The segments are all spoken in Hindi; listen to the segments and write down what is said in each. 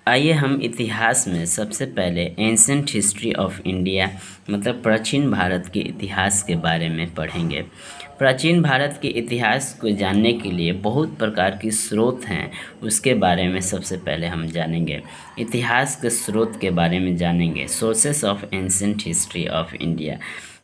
आइए हम इतिहास में सबसे पहले एंशंट हिस्ट्री ऑफ इंडिया मतलब प्राचीन भारत के इतिहास के बारे में पढ़ेंगे। प्राचीन भारत के इतिहास को जानने के लिए बहुत प्रकार की स्रोत हैं, उसके बारे में सबसे पहले हम जानेंगे। इतिहास के स्रोत के बारे में जानेंगे, sources of ancient history of India.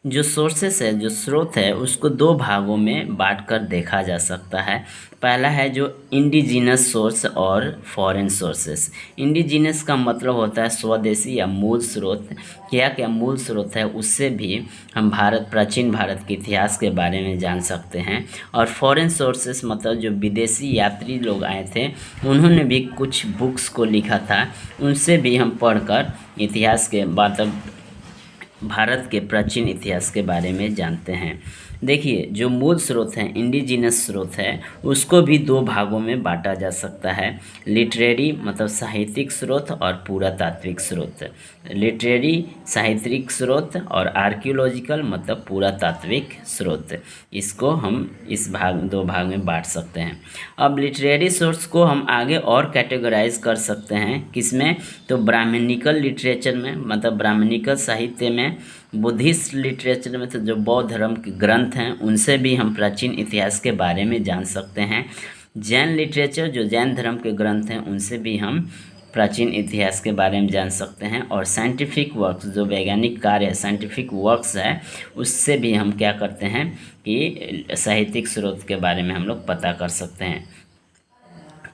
जो सोर्सेस है, जो स्रोत है, उसको दो भागों में बांटकर देखा जा सकता है। पहला है जो इंडिजिनस सोर्स और फॉरेन सोर्सेस। इंडिजिनस का मतलब होता है स्वदेशी या मूल स्रोत। क्या मूल स्रोत है, उससे भी हम प्राचीन भारत के इतिहास के बारे में जान सकते हैं। और फॉरेन सोर्सेस मतलब जो विदेशी यात्री लोग आए थे, उन्होंने भी कुछ बुक्स को लिखा था, उनसे भी हम पढ़कर इतिहास के मतलब भारत के प्राचीन इतिहास के बारे में जानते हैं। देखिए, जो मूल स्रोत है, इंडिजिनस स्रोत है, उसको भी दो भागों में बांटा जा सकता है। लिटरेरी मतलब साहित्यिक स्रोत और पुरातात्विक स्रोत। लिटरेरी साहित्यिक स्रोत और आर्कियोलॉजिकल मतलब पुरातात्विक स्रोत। इसको हम दो भाग में बांट सकते हैं। अब लिटरेरी सोर्स को हम आगे और कैटेगराइज कर सकते हैं, किसमें? तो ब्राह्मणिकल लिटरेचर में मतलब ब्राह्मणिकल साहित्य में, बुद्धिस्ट लिटरेचर में तो जो बौद्ध धर्म के ग्रंथ हैं, उनसे भी हम प्राचीन इतिहास के बारे में जान सकते हैं। जैन लिटरेचर, जो जैन धर्म के ग्रंथ हैं, उनसे भी हम प्राचीन इतिहास के बारे में जान सकते हैं। और साइंटिफिक वर्क्स, जो वैज्ञानिक कार्य साइंटिफिक वर्क्स है, उससे भी हम क्या करते हैं कि साहित्यिक स्रोत के बारे में हम लोग पता कर सकते हैं।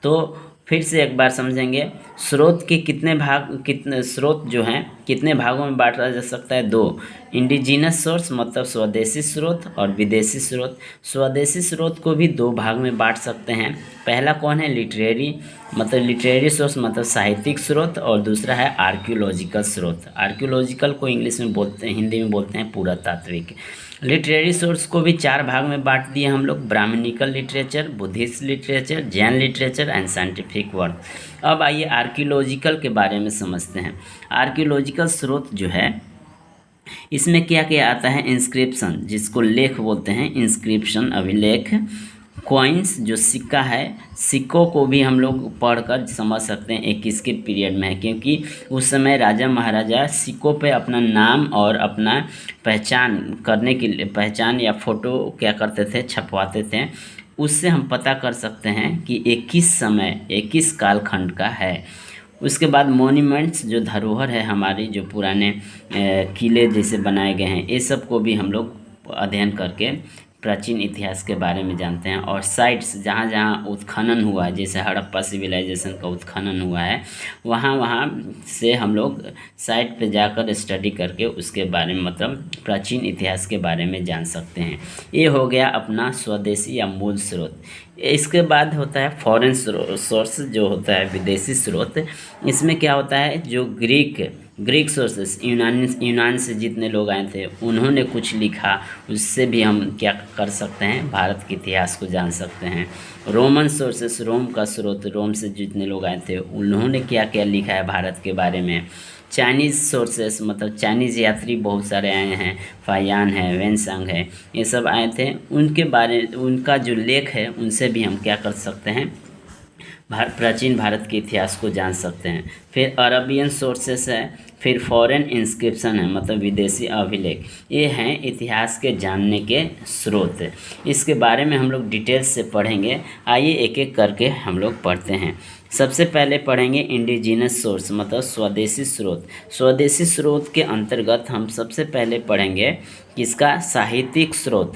तो फिर से एक बार समझेंगे, स्रोत के कितने स्रोत जो हैं कितने भागों में बांटा जा सकता है? दो। इंडिजिनस सोर्स मतलब स्वदेशी स्रोत और विदेशी स्रोत। स्वदेशी स्रोत को भी दो भाग में बांट सकते हैं। पहला कौन है? लिटरेरी मतलब लिटरेरी सोर्स मतलब साहित्यिक स्रोत, और दूसरा है आर्कियोलॉजिकल स्रोत। आर्कियोलॉजिकल को इंग्लिश में बोलते हैं, हिंदी में बोलते हैं पुरातात्विक। लिटरेरी सोर्स को भी चार भाग में बांट दिए हम लोग: Brahmanical literature, Buddhist literature, Jain literature and scientific work. अब आइए आर्कियोलॉजिकल के बारे में समझते हैं। आर्कियोलॉजिकल स्रोत जो है, इसमें क्या क्या आता है? इंस्क्रिप्शन, जिसको लेख बोलते हैं, इंस्क्रिप्शन अभिलेख। कॉइन्स, जो सिक्का है, सिक्कों को भी हम लोग पढ़कर समझ सकते हैं एक किसके पीरियड में है, क्योंकि उस समय राजा महाराजा सिक्कों पे अपना नाम और अपना पहचान करने के लिए, पहचान या फ़ोटो क्या करते थे, छपवाते थे। उससे हम पता कर सकते हैं कि ये किस समय, ये किस कालखंड का है। उसके बाद मॉन्यूमेंट्स, जो धरोहर है हमारी, जो पुराने किले जैसे बनाए गए हैं, ये सब को भी हम लोग अध्ययन करके प्राचीन इतिहास के बारे में जानते हैं। और साइट्स, जहाँ जहाँ उत्खनन हुआ है, जैसे हड़प्पा सिविलाइजेशन का उत्खनन हुआ है, वहाँ वहाँ से हम लोग साइट पे जाकर स्टडी करके उसके बारे में मतलब प्राचीन इतिहास के बारे में जान सकते हैं। ये हो गया अपना स्वदेशी या मूल स्रोत। इसके बाद होता है फॉरेन सोर्स, जो होता है विदेशी स्रोत। इसमें क्या होता है? जो ग्रीक सोर्सेस, यूनान से जितने लोग आए थे, उन्होंने कुछ लिखा, उससे भी हम क्या कर सकते हैं? भारत के इतिहास को जान सकते हैं। रोमन सोर्सेस, रोम का स्रोत, रोम से जितने लोग आए थे, उन्होंने क्या क्या लिखा है भारत के बारे में। चाइनीज़ सोर्सेस मतलब चाइनीज़ यात्री बहुत सारे आए हैं, फायान है, वेनसांग है, ये सब आए थे, उनका जो लेख है, उनसे भी हम क्या कर सकते हैं? प्राचीन भारत के इतिहास को जान सकते हैं। फिर अरबियन सोर्सेस है, फिर फॉरेन इंस्क्रिप्शन है मतलब विदेशी अभिलेख। ये हैं इतिहास के जानने के स्रोत। इसके बारे में हम लोग डिटेल्स से पढ़ेंगे। आइए एक एक करके हम लोग पढ़ते हैं। सबसे पहले पढ़ेंगे इंडिजिनस सोर्स मतलब स्वदेशी स्रोत। स्वदेशी स्रोत के अंतर्गत हम सबसे पहले पढ़ेंगे किसका? साहित्यिक स्रोत।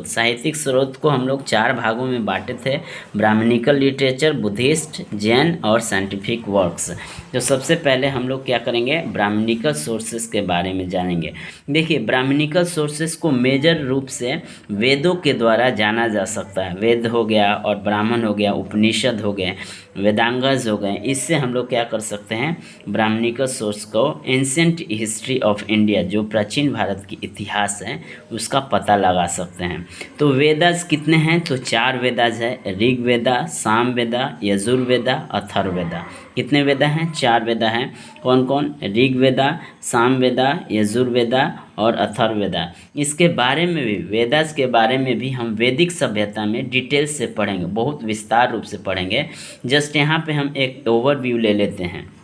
साहित्यिक स्रोत को हम लोग चार भागों में बांटे थे: ब्राह्मणिकल लिटरेचर, बुद्धिस्ट, जैन और साइंटिफिक वर्क्स। तो सबसे पहले हम लोग क्या करेंगे? ब्राह्मणिकल सोर्सेस के बारे में जानेंगे। देखिए, ब्राह्मणिकल सोर्सेस को मेजर रूप से वेदों के द्वारा जाना जा सकता है। वेद हो गया और ब्राह्मण हो गया, उपनिषद हो गए, वेदांगज हो गए। इससे हम लोग क्या कर सकते हैं? ब्राह्मणिकल सोर्स को एंशिएंट हिस्ट्री ऑफ इंडिया, जो प्राचीन भारत की इतिहास है, उसका पता लगा सकते हैं। तो वेदास कितने हैं? तो चार वेदास है: ऋग वेदा, साम वेदा, यजुर्वेदा, अथर्ववेदा। कितने वेदा हैं? चार वेदा हैं। कौन कौन? ऋग वेदा, साम वेदा, यजुर्वेदा और अथर्ववेदा। इसके बारे में भी, वेदास के बारे में भी हम वैदिक सभ्यता में डिटेल से पढ़ेंगे, बहुत विस्तार रूप से पढ़ेंगे। जस्ट यहाँ पे हम एक ओवरव्यू ले लेते हैं।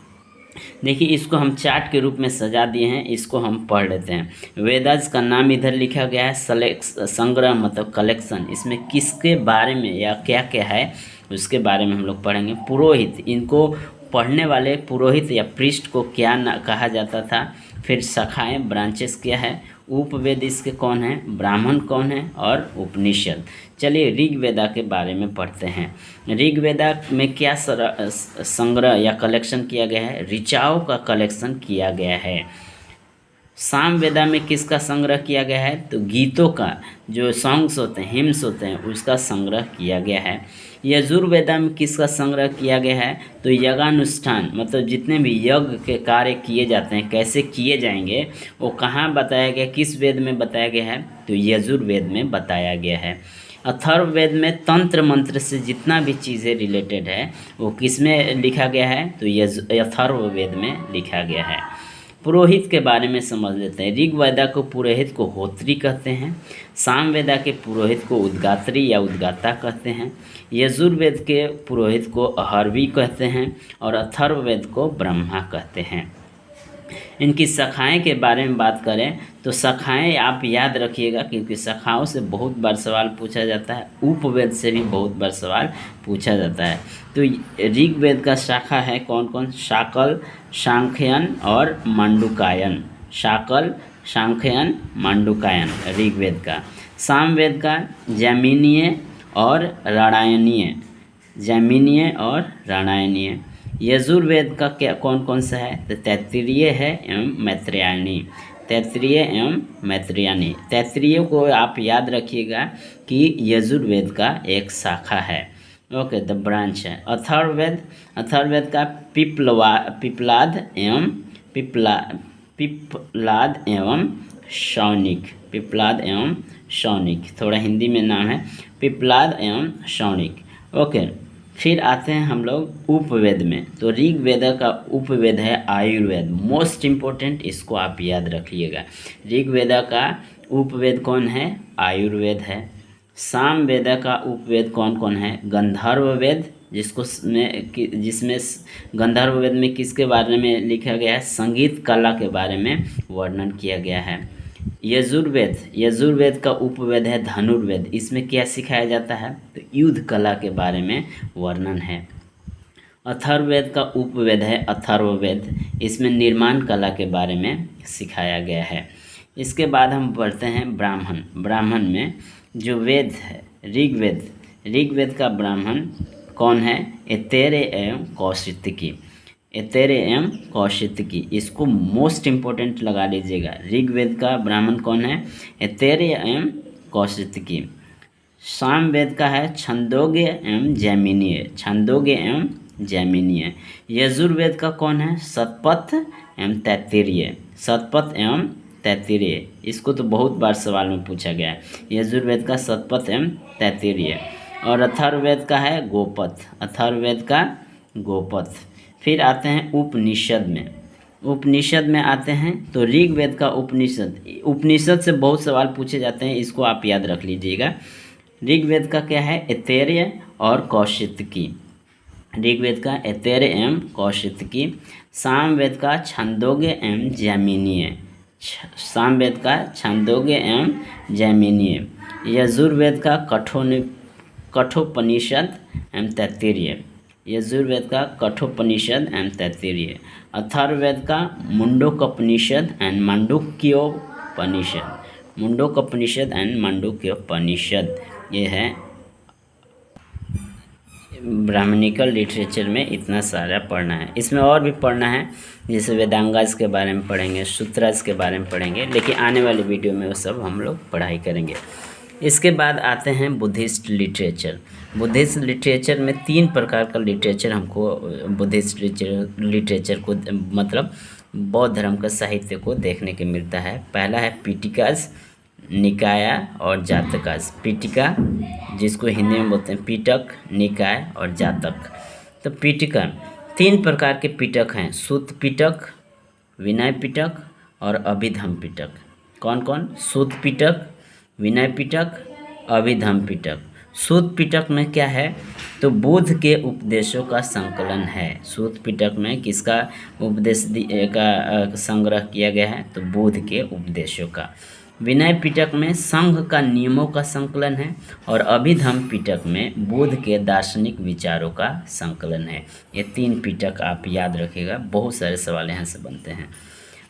देखिए, इसको हम चार्ट के रूप में सजा दिए हैं, इसको हम पढ़ लेते हैं। वेदास का नाम इधर लिखा गया है, संग्रह मतलब कलेक्शन। इसमें किसके बारे में या क्या क्या है उसके बारे में हम लोग पढ़ेंगे। पुरोहित, इनको पढ़ने वाले पुरोहित या पृष्ठ को क्या कहा जाता था। फिर शाखाएँ, ब्रांचेस क्या है। उपवेद इसके कौन है, ब्राह्मण कौन है, और उपनिषद। चलिए ऋग्वेदा के बारे में पढ़ते हैं। ऋग्वेदा में क्या संग्रह या कलेक्शन किया गया है, ऋचाओं का कलेक्शन किया गया है। सामवेदा में किसका संग्रह किया गया है, तो गीतों का, जो सॉन्ग्स होते हैं, हिम्स होते हैं, उसका संग्रह किया गया है। यजुर्वेदा में किसका संग्रह किया गया है, तो यज्ञानुष्ठान मतलब जितने भी यज्ञ के कार्य किए जाते हैं, कैसे किए जाएंगे, वो कहाँ बताया गया, किस वेद में बताया गया है, तो यजुर्वेद में बताया गया है। अथर्ववेद में तंत्र मंत्र से जितना भी चीज़ें रिलेटेड है वो किस में लिखा गया है, तो अथर्ववेद में लिखा गया है। पुरोहित के बारे में समझ लेते हैं। ऋग्वेदा को पुरोहित को होत्री कहते हैं। सामवेदा के पुरोहित को उद्गात्री या उद्गाता कहते हैं। यजुर्वेद के पुरोहित को अहर्वी कहते हैं और अथर्ववेद को ब्रह्मा कहते हैं। इनकी शाखाएं के बारे में बात करें तो शाखाएं आप याद रखिएगा, क्योंकि शाखाओं से बहुत बार सवाल पूछा जाता है, उपवेद से भी बहुत बार सवाल पूछा जाता है। तो ऋग्वेद का शाखा है कौन कौन, शाकल, सांख्यन और मांडुकायन। शाकल, सांख्यन, मांडुकायन ऋग्वेद का। सामवेद का जैमिनीय और राणायनीय, जैमिनीय और राणायनीय। यजुर्वेद का क्या कौन कौन सा है, तो तैत्तिरीय है एवं मैत्रेयानी। तैत्तिरीय एवं मैत्रेयानी, तैत्तिरीय को आप याद रखिएगा कि यजुर्वेद का एक शाखा है, ओके, द ब्रांच है। अथर्ववेद, अथर्ववेद का पिप्लाद एवं शौनिक, पिप्लाद एवं शौनिक, थोड़ा हिंदी में नाम है, पिप्लाद एवं शौनिक, ओके। फिर आते हैं हम लोग उपवेद में। तो ऋग्वेद का उपवेद है आयुर्वेद, मोस्ट इम्पोर्टेंट, इसको आप याद रखिएगा। ऋग्वेद का उपवेद कौन है, आयुर्वेद है। सामवेद का उपवेद कौन कौन है, गंधर्व वेद, जिसमें गंधर्व वेद में किसके बारे में लिखा गया है, संगीत कला के बारे में वर्णन किया गया है। यजुर्वेद, यजुर्वेद का उपवेद है धनुर्वेद, इसमें क्या सिखाया जाता है, तो युद्ध कला के बारे में वर्णन है। अथर्ववेद का उपवेद है अथर्ववेद, इसमें निर्माण कला के बारे में सिखाया गया है। इसके बाद हम पढ़ते हैं ब्राह्मण। ब्राह्मण में जो वेद है ऋग्वेद, ऋग्वेद का ब्राह्मण कौन है, ऐतरेय एवं कौशितकी, ऐतरेय एवं कौशितकी, इसको मोस्ट इम्पोर्टेंट लगा लीजिएगा। ऋग्वेद का ब्राह्मण कौन है, ऐतरेय एवं कौशितकी। सामवेद का है छंदोग्य एवं जैमिनीय, छंदोग्य एवं जैमिनीय। यजुर्वेद का कौन है, शतपथ एवं तैत्तिरीय, शतपथ एवं तैत्तिरीय, इसको तो बहुत बार सवाल में पूछा गया है। यजुर्वेद का शतपथ एवं तैत्तिरीय। और अथर्ववेद का है गोपथ, अथर्ववेद का गोपथ। फिर आते हैं उपनिषद में। उपनिषद में आते हैं तो ऋग्वेद का उपनिषद, उपनिषद से बहुत सवाल पूछे जाते हैं, इसको आप याद रख लीजिएगा। ऋग्वेद का क्या है, ऐतरेय और कौशितकी, ऋग्वेद का ऐतरेय एवं कौशितकी। सामवेद का छंदोग्य एवं जैमिनीय, सामवेद का छंदोग्य एवं जैमिनीय। यजुर्वेद का कठोपनिषद एवं तैत्तिरीय, यजुर्वेद का कठोपनिषद एवं तैत्तिरीय। अथर्ववेद का मुंडकोपनिषद एंड मांडुक्योपनिषद, मुंडकोपनिषद एंड मांडुक्योपनिषद। ये है ब्राह्मणिकल लिटरेचर में इतना सारा पढ़ना है। इसमें और भी पढ़ना है, जैसे वेदांगास के बारे में पढ़ेंगे, सूत्रास के बारे में पढ़ेंगे, लेकिन आने वाले वीडियो में वो सब हम लोग पढ़ाई करेंगे। इसके बाद आते हैं बुद्धिस्ट लिटरेचर। बुद्धिस्ट लिटरेचर में 3 प्रकार का लिटरेचर हमको, बुद्धिस्ट लिटरेचर को मतलब बौद्ध धर्म का साहित्य को देखने को मिलता है। पहला है पीटिकास, निकाया और जातकास। पीटिका जिसको हिंदी में बोलते हैं पीटक, निकाय और जातक। तो पीटिका 3 प्रकार के पीटक हैं, सूत पीटक, विनय पीटक और अभिधम पीटक। कौन कौन? सूत पिटक, विनय पिटक, अभिधम पिटक। सूत पिटक में क्या है? तो बुद्ध के उपदेशों का संकलन है। सूत पिटक में किसका उपदेश का संग्रह किया गया है? तो बुद्ध के उपदेशों का। विनय पिटक में संघ का नियमों का संकलन है और अभिधम पिटक में बुद्ध के दार्शनिक विचारों का संकलन है। ये 3 पिटक आप याद रखिएगा, बहुत सारे सवाल यहाँ से बनते हैं।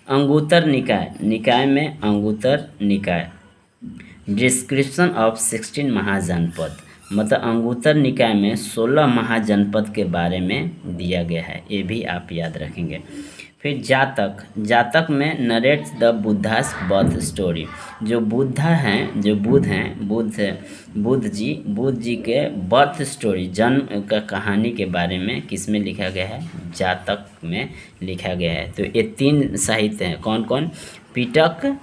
अंगुत्तर निकाय, निकाय में अंगुत्तर निकाय, डिस्क्रिप्शन ऑफ 16 महाजनपद, मतलब अंगुत्तर निकाय में 16 महाजनपद के बारे में दिया गया है, ये भी आप याद रखेंगे। फिर जातक, जातक में narrates the Buddhas birth story, जो बुद्धा हैं, जो बुद्ध हैं, बुद्ध जी के बर्थ स्टोरी, जन्म का कहानी के बारे में किस में लिखा गया है? जातक में लिखा गया है। तो ये 3 साहित्य हैं, कौन कौन? पिटक,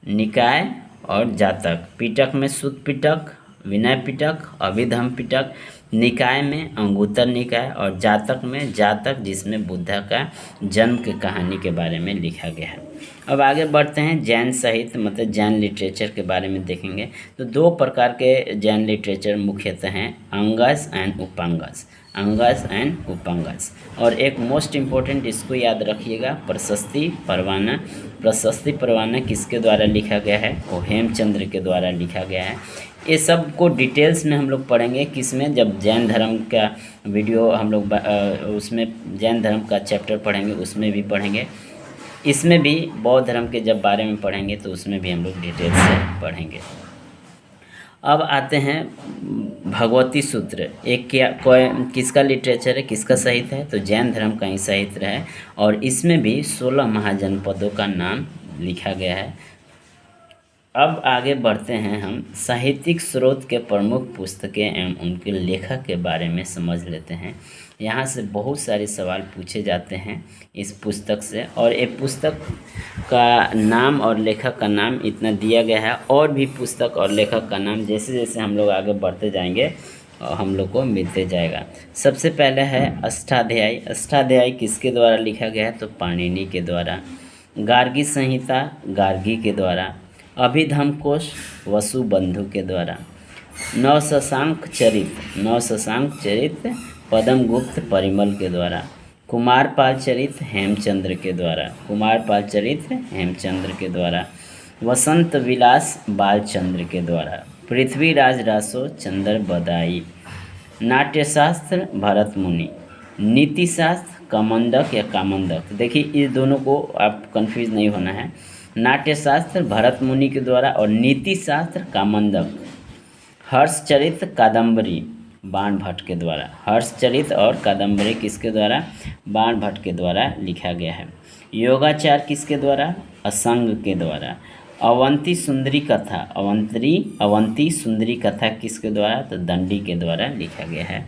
निकाय और जातक। पिटक में सूत पिटक, विनय पिटक, अभिधम पिटक, निकाय में अंगुत्तर निकाय और जातक में जातक, जिसमें बुद्धा का जन्म की कहानी के बारे में लिखा गया है। अब आगे बढ़ते हैं जैन साहित्य, मतलब जैन लिटरेचर के बारे में देखेंगे। तो 2 प्रकार के जैन लिटरेचर मुख्यतः हैं, अंगस एंड उपांगस, अंगस एंड उपांगस। और एक मोस्ट इम्पोर्टेंट, इसको याद रखिएगा, प्रशस्ति परवाना। प्रशस्ति परवाना किसके द्वारा लिखा गया है? वो हेमचंद्र के द्वारा लिखा गया है। ये सब को डिटेल्स में हम लोग पढ़ेंगे, किस में? जब जैन धर्म का वीडियो हम लोग उसमें जैन धर्म का चैप्टर पढ़ेंगे, उसमें भी पढ़ेंगे। इसमें भी बौद्ध धर्म के जब बारे में पढ़ेंगे तो उसमें भी हम लोग डिटेल्स से पढ़ेंगे। अब आते हैं भगवती सूत्र, एक क्या किसका लिटरेचर है, किसका साहित्य है? तो जैन धर्म का ही साहित्य है और इसमें भी 16 महाजनपदों का नाम लिखा गया है। अब आगे बढ़ते हैं, हम साहित्यिक स्रोत के प्रमुख पुस्तकें एवं उनके लेखक के बारे में समझ लेते हैं। यहाँ से बहुत सारे सवाल पूछे जाते हैं इस पुस्तक से, और ये पुस्तक का नाम और लेखक का नाम इतना दिया गया है, और भी पुस्तक और लेखक का नाम जैसे जैसे हम लोग आगे बढ़ते जाएंगे हम लोग को मिलते जाएगा। सबसे पहले है अष्टाध्यायी। अष्टाध्यायी किसके द्वारा लिखा गया है? तो पाणिनि के द्वारा। गार्गी संहिता गार्गी के द्वारा। अभिधम कोश वसुबंधु के द्वारा। नवशशांक चरित पद्म गुप्त परिमल के द्वारा। कुमारपाल चरित हेमचंद्र के द्वारा। कुमारपाल चरित हेमचंद्र के द्वारा। वसंत विलास बालचंद्र के द्वारा। पृथ्वीराज रासो चंद्र बदाई। नाट्यशास्त्र भरत मुनि। नीतिशास्त्र कमंडक या कामंडक, देखिए इस दोनों को आप कंफ्यूज नहीं होना है। नाट्यशास्त्र भरत मुनि के द्वारा और नीतिशास्त्र कामंडक। हर्षचरित कादम्बरी बाण भट्ट के द्वारा। हर्षचरित और कादम्बरी किसके द्वारा? बाण भट्ट के द्वारा लिखा गया है। योगाचार किसके द्वारा? असंग के द्वारा। अवंती सुंदरी कथा अवंती सुंदरी कथा किसके द्वारा? तो दंडी के द्वारा लिखा गया है।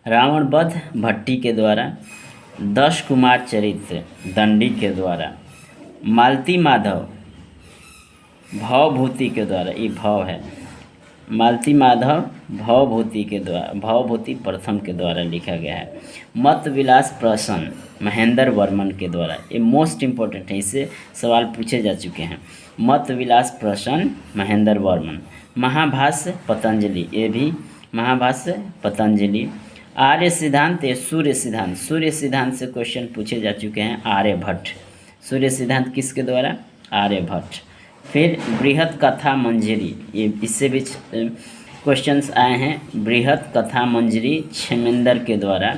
रावण वध भट्टी के द्वारा। 10 कुमार चरित्र दंडी के द्वारा। मालती माधव भवभूति के द्वारा, ये भव है, मालती माधव भवभूति के द्वारा, भवभूति प्रथम के द्वारा लिखा गया है। मत विलास प्रसन्न महेंद्र वर्मन के द्वारा, ये मोस्ट इम्पोर्टेंट है, इससे सवाल पूछे जा चुके हैं। मत विलास प्रसन्न महेंद्र वर्मन। महाभाष्य पतंजलि, ये भी महाभाष्य पतंजलि। आर्य सिद्धांत या सूर्य सिद्धांत, सूर्य सिद्धांत से क्वेश्चन पूछे जा चुके हैं, आर्यभट्ट। सूर्य सिद्धांत किसके द्वारा? आर्यभट्ट। फिर बृहत कथा मंजरी, ये इससे भी क्वेश्चंस आए हैं। बृहत कथा मंजरी क्षेमेंद्र के द्वारा।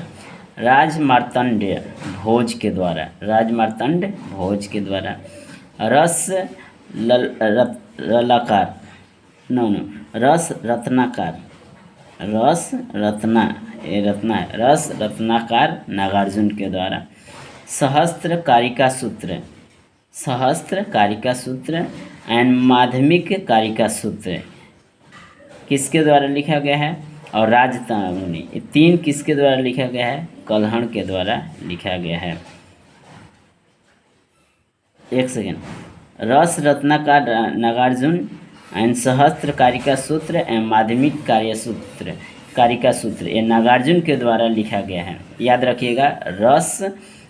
राजमार्तंड्य भोज के द्वारा, राजमार्तंड भोज के द्वारा। रस ललाकार रस रत्नाकार, रस रत्ना, ये रत्ना है, रस रत्नाकार नागार्जुन के द्वारा। सहस्त्र कारिका सूत्र, सहस्त्र कारिका सूत्र एंड माध्यमिक कारिका सूत्र किसके द्वारा लिखा गया है? और राजतमुनि, ये 3 किसके द्वारा लिखा गया है? कल्हण के द्वारा लिखा गया है। एक सेकेंड, रस रत्नाकार नागार्जुन एंड सहस्त्र कारिका सूत्र एवं माध्यमिक कारिका सूत्र ये नागार्जुन के द्वारा लिखा गया है। याद रखिएगा, रस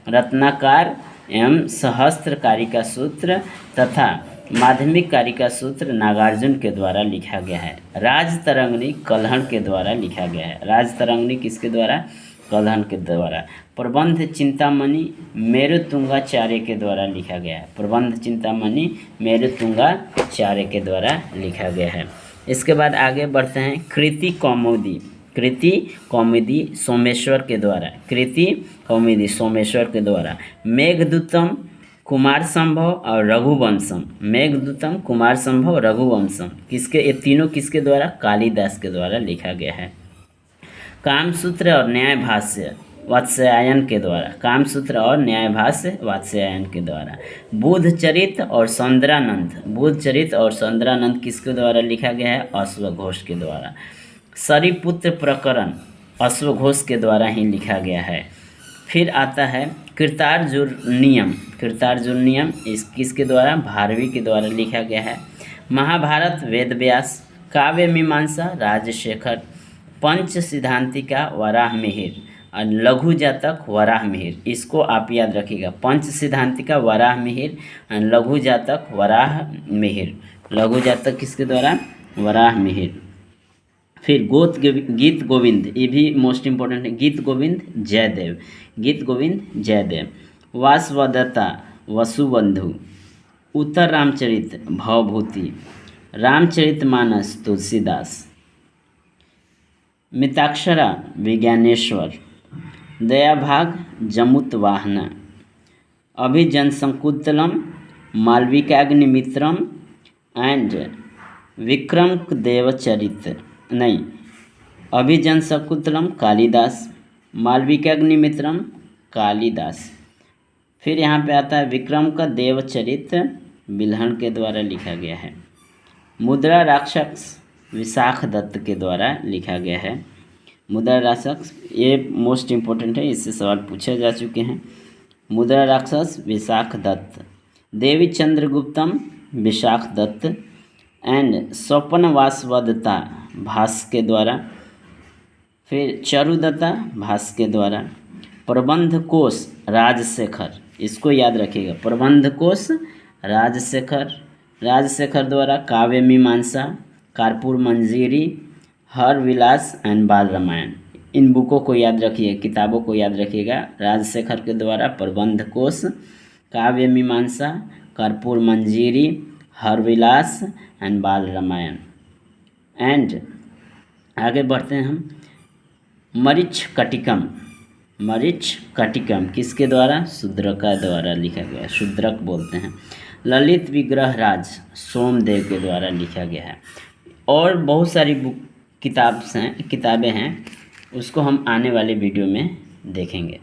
रत्नाकार एवं सहस्त्र कारिका सूत्र तथा माध्यमिक कारिका सूत्र नागार्जुन के द्वारा लिखा गया है। राजतरंगिणी कल्हड़ के द्वारा लिखा गया है। राजतरंगिणी किसके द्वारा? कल्हड़ के द्वारा। प्रबंध चिंतामणि मेरुतुंगाचार्य के द्वारा लिखा गया है। प्रबंध चिंतामणि मेरुतुंगाचार्य के द्वारा लिखा गया है। इसके बाद आगे बढ़ते हैं। कृति कौमुदी, कृति कौमुदी सोमेश्वर के द्वारा, कृति कौमुदी सोमेश्वर के द्वारा। मेघदूतम कुमार संभव और रघुवंशम, मेघदूतम कुमार संभव रघुवंशम किसके, ये तीनों किसके द्वारा? कालिदास के द्वारा लिखा गया है। कामसूत्र और न्याय भाष्य वात्स्यायन के द्वारा, कामसूत्र और न्याय भाष्य वात्स्यायन के द्वारा। बुधचरित और सौंदरानंद, बुधचरित और सौंदरानंद किसके द्वारा लिखा गया है? अश्वघोष के द्वारा। सरिपुत्र प्रकरण अश्वघोष के द्वारा ही लिखा गया है। फिर आता है कृतार्जुनीयम, कृतार्जुनीयम इस किसके द्वारा? भारवी के द्वारा लिखा गया है। महाभारत वेदव्यास, काव्य मीमांसा राजशेखर, पंच सिद्धांतिका वराह मिहिर और लघु जातक वराह मिहिर, इसको आप याद रखिएगा। पंच सिद्धांतिका वराह मिहिर और लघु जातक वराह मिहिर, लघु जातक किसके द्वारा? वराह मिहिर। फिर गीत गोविंद, ये भी मोस्ट इम्पोर्टेंट है। गीत गोविंद जयदेव, गीत गोविंद जयदेव। वासवदत्ता वसुबंधु, उत्तर रामचरित भवभूति, रामचरितमानस तुलसीदास, मिताक्षरा विज्ञानेश्वर, दयाभाग जमुतवाहना, अभिजनशकुंतलम मालविकाग्निमित्रम एंड विक्रमदेवचरित, नहीं, अभिजनशकुंतलम कालिदास, मालविकाग्निमित्रम कालिदास। फिर यहाँ पे आता है विक्रम का देवचरित बिल्हण के द्वारा लिखा गया है। मुद्रा राक्षस विशाख दत्त के द्वारा लिखा गया है। मुद्रा राक्षस ये मोस्ट इम्पोर्टेंट है, इससे सवाल पूछे जा चुके हैं। मुद्रा राक्षस विशाख दत्त, देवी चंद्रगुप्तम विशाख दत्त एंड स्वप्नवासवदत्ता भास के द्वारा। फिर चरुदत्ता भास के द्वारा। प्रबंध कोश राजशेखर, इसको याद रखिएगा। प्रबंध कोश राजशेखर, राजशेखर द्वारा काव्य मीमांसा, कर्पूर मंजरी, हर विलास एंड बाल रामायण, इन बुकों को याद रखिए, किताबों को याद रखिएगा। राजशेखर के द्वारा प्रबंध कोश, काव्य मीमांसा, कर्पूर मंजरी, हर विलास एंड बाल रामायण। एंड आगे बढ़ते हैं हम। मरीच कटिकम, मरीच कटिकम किसके द्वारा? शूद्रक का द्वारा लिखा गया है, शूद्रक बोलते हैं। ललित विग्रह राज सोमदेव के द्वारा लिखा गया है। और बहुत सारी किताबें हैं, उसको हम आने वाले वीडियो में देखेंगे।